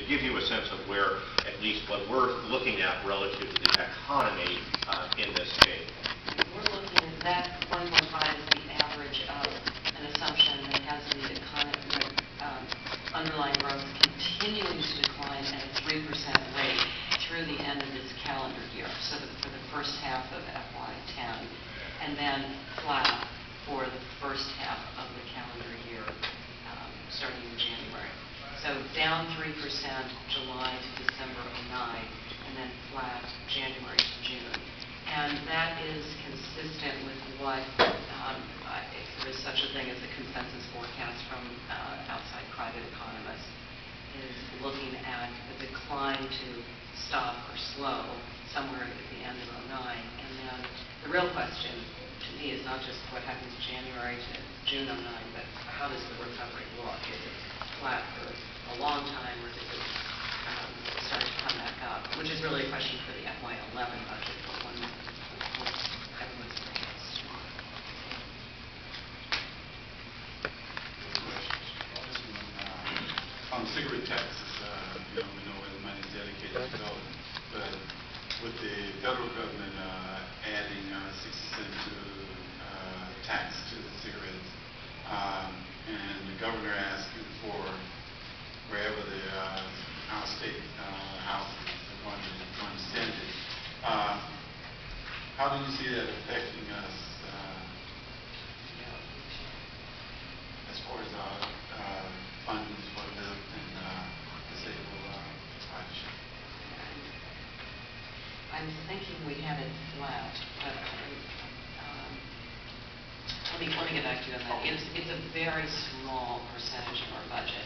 give you a sense of where, at least what we're looking at relative to the economy in this state. We're looking at that 1.5 is the average of an assumption that has the underlying growth continuing to decline at a 3% rate through the end of this calendar year, so for the first half of FY10, and then flat for the first half of the calendar year starting in January. So down 3% July to December of 09, and then flat January to June. And that is consistent with what, if there is such a thing as a consensus forecast from outside private economists, is looking at the decline to stop or slow somewhere at the end of 09. And then the real question to me is not just what happens January to June 09, but how does the recovery look? Is it flat for a long time, or does it start to come back up? Which is really a question for the FY11 budget, but one everyone's forecast. On cigarette taxes, we know where the money is dedicated to go, but with the federal government adding 60 cents to tax to the cigarettes, and the governor asking for wherever our state houses are going to send it. How do you see that affecting us as far as funding for the disabled population? I'm thinking we had it flat, but let me get back to you on that. It's a very small percentage of our budget,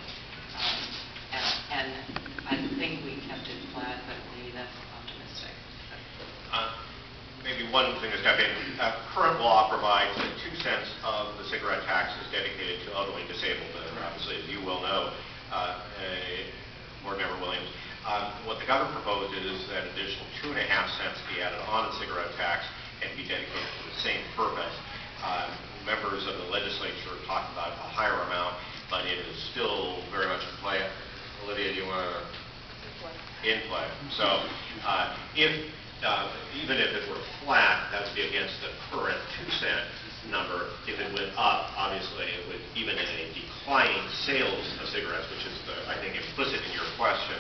and I think we kept it flat, but maybe that's optimistic. Maybe one thing to step in. Current law provides that 2 cents of the cigarette tax is dedicated to elderly disabled. Obviously, as you well know, Board Member Williams, what the governor proposed is that additional 2.5 cents be added on the cigarette tax and be dedicated to the same purpose. Members of the legislature talked about a higher amount, but it is still very much in play. Olivia, do you want to? In play. So even if it were flat, that would be against the current 2-cent number. If it went up, obviously, it would, even in a declining sales of cigarettes, which is, I think, implicit in your question,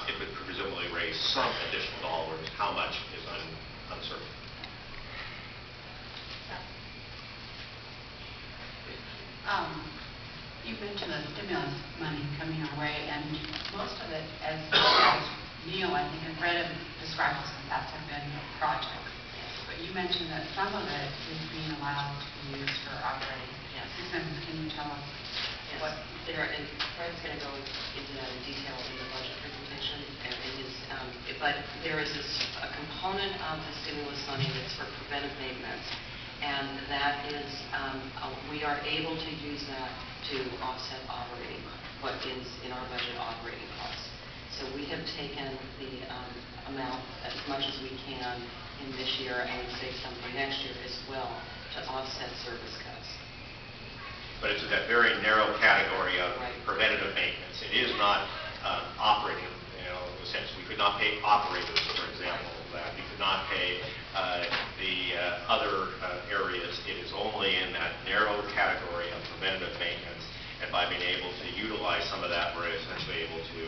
it would presumably raise some additional dollars. How much is uncertain. You mentioned the stimulus money coming our way, and most of it, as Neil, I think, and Fred have described this in the past, have been projects. But you mentioned that some of it is being allowed to be used for operating systems. Can you tell us what? And Fred's going to go into that in detail in the budget presentation, but there is a component of the stimulus money that's for preventive maintenance. And that is, we are able to use that to offset what is in our budget operating costs. So we have taken the amount as much as we can in this year, and we save some for next year as well to offset service cuts. But it's in that very narrow category of preventative maintenance. It is not operating. In the sense we could not pay operators, for example, that we could not pay the other areas. It is only in that narrow category of preventative maintenance, and by being able to utilize some of that, we're essentially able to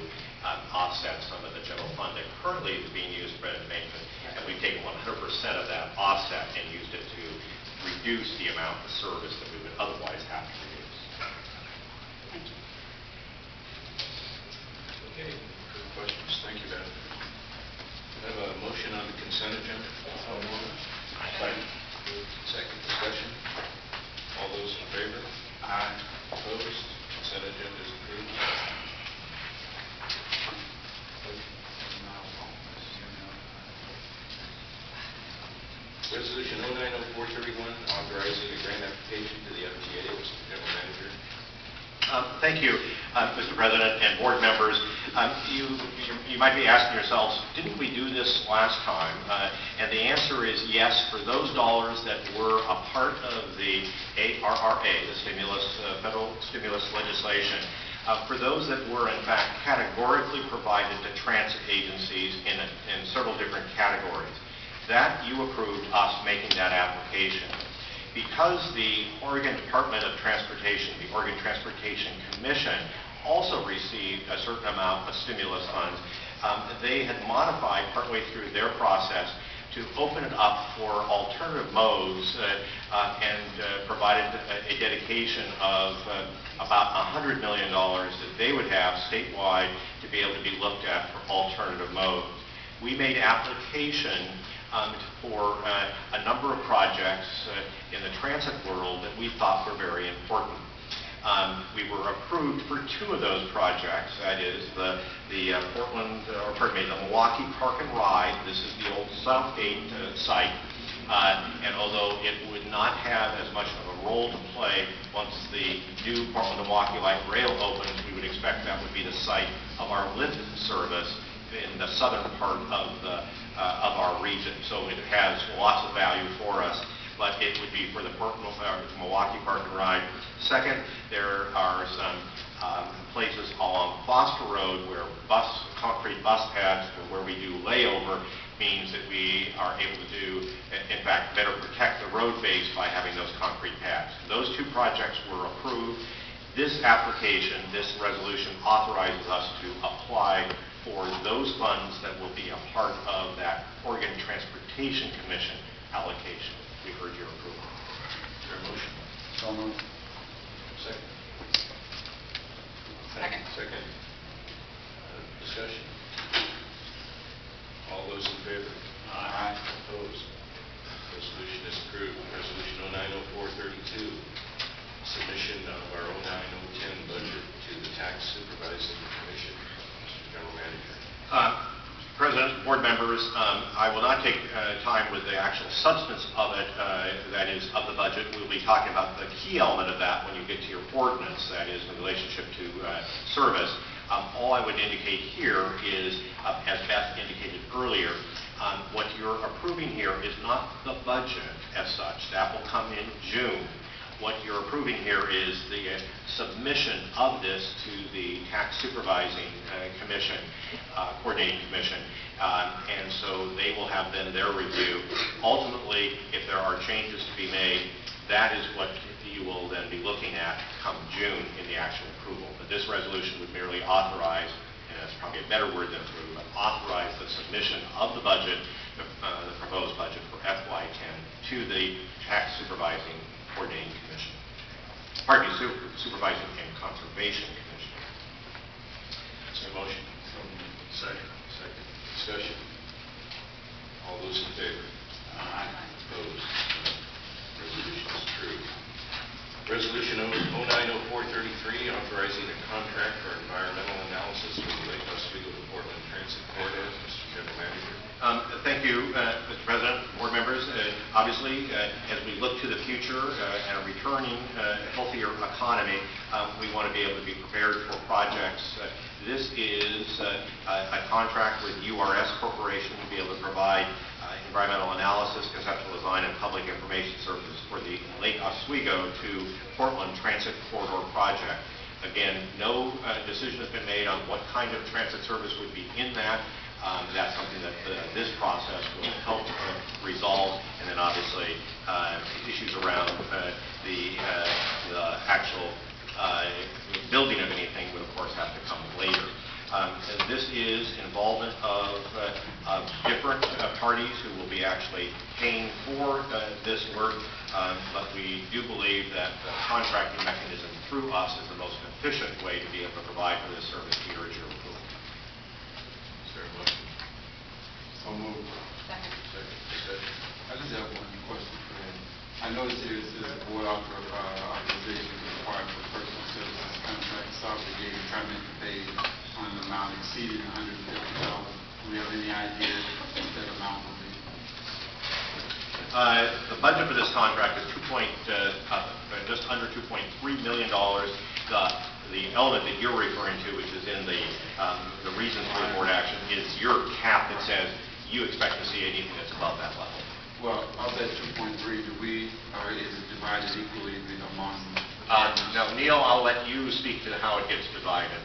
offset some of the general fund that currently is being used for preventive maintenance, and we've taken 100% of that offset and used it to reduce the amount of service that we would otherwise have to reduce. Thank you. Okay, good questions. Thank you, Beth. We have a motion on the consent agenda. Second discussion. All those in favor? Aye. Opposed? Consent agenda is approved. Resolution 090431, authorizing a grant application to the MTA. Mr. General Manager. Thank you, Mr. President and board members. You might be asking yourselves, didn't we do this last time? And the answer is yes, for those dollars that were a part of the ARRA, the federal stimulus legislation. For those that were in fact categorized categorically provided to transit agencies in several different categories. That you approved us making that application. Because the Oregon Department of Transportation, the Oregon Transportation Commission, also received a certain amount of stimulus funds, they had modified partway through their process to open it up for alternative modes and provided a dedication of about $100 million that they would have statewide to be able to be looked at for alternative modes. We made application for a number of projects in the transit world that we thought were very important. We were approved for 2 of those projects. That is the Milwaukee Park and Ride. This is the old Southgate site. And although it would not have as much of a role to play once the new Portland-Milwaukee Light Rail opens, we would expect that would be the site of our lift service in the southern part of our region. So it has lots of value for us, but it would be for the Milwaukee Park and Ride. Second, there are some places along Foster Road where concrete bus pads, where we do layover, means that we are able to do, in fact, better protect the road base by having those concrete pads. Those 2 projects were approved. This application, this resolution, authorizes us to apply for those funds that will be a part of that Oregon Transportation Commission allocation. We heard your approval. Is there a motion? So moved. Second. Second. Second. Discussion. All those in favor? Aye. Opposed? Resolution is approved. Resolution 090432, submission of our 09010 budget to the Tax Supervising Commission. Mr. General Manager. President, board members, I will not take time with the actual substance of it, that is, of the budget. We'll be talking about the key element of that when you get to your ordinance, that is, in relationship to service. All I would indicate here is, as Beth indicated earlier, what you're approving here is not the budget as such. That will come in June. What you're approving here is the submission of this to the Tax Supervising Commission, Coordinating Commission, and so they will have then their review. Ultimately, if there are changes to be made, that is what you will then be looking at come June in the actual approval. But this resolution would merely authorize, and that's probably a better word than approve, but authorize the submission of the budget, the proposed budget for FY10 to the Tax Supervising Coordinating Commission. Pardon me, Supervising and Conservation Commission. Is there a motion? Second. Second. Discussion. All those in favor? Aye. Opposed? Resolution is approved. Resolution 090433, authorizing a contract for environmental analysis for the Lake Oswego to Portland Transit Corridor. Mr. General Manager. Thank you, Mr. President, board members. Obviously, as we look to the future and a returning healthier economy, we want to be able to be prepared for projects. This is a contract with URS Corporation to be able to provide environmental analysis, conceptual design, and public information services for the Lake Oswego to Portland Transit Corridor project. Again, no decision has been made on what kind of transit service would be in that. That's something that this process will help resolve, and then obviously issues around the actual building of anything would of course have to come later. And this is involvement of different parties who will be actually paying for this work, but we do believe that the contracting mechanism through us is the most efficient way to be able to provide for this service here at your approval. Is there a motion? So moved. Second. Second. Discussion. I just have one question for him. I noticed here it says board authorization is required for personal services contracts obligated TriMet to pay on an amount exceeding $150,000. Do we have any idea what that amount will be? The budget for this contract is just under $2.3 million. The element that you're referring to, which is in the reasons for the board action, is your cap that says you expect to see anything that's above that level. Well, of that 2.3, or is it divided equally among? No, Neil, I'll let you speak to how it gets divided.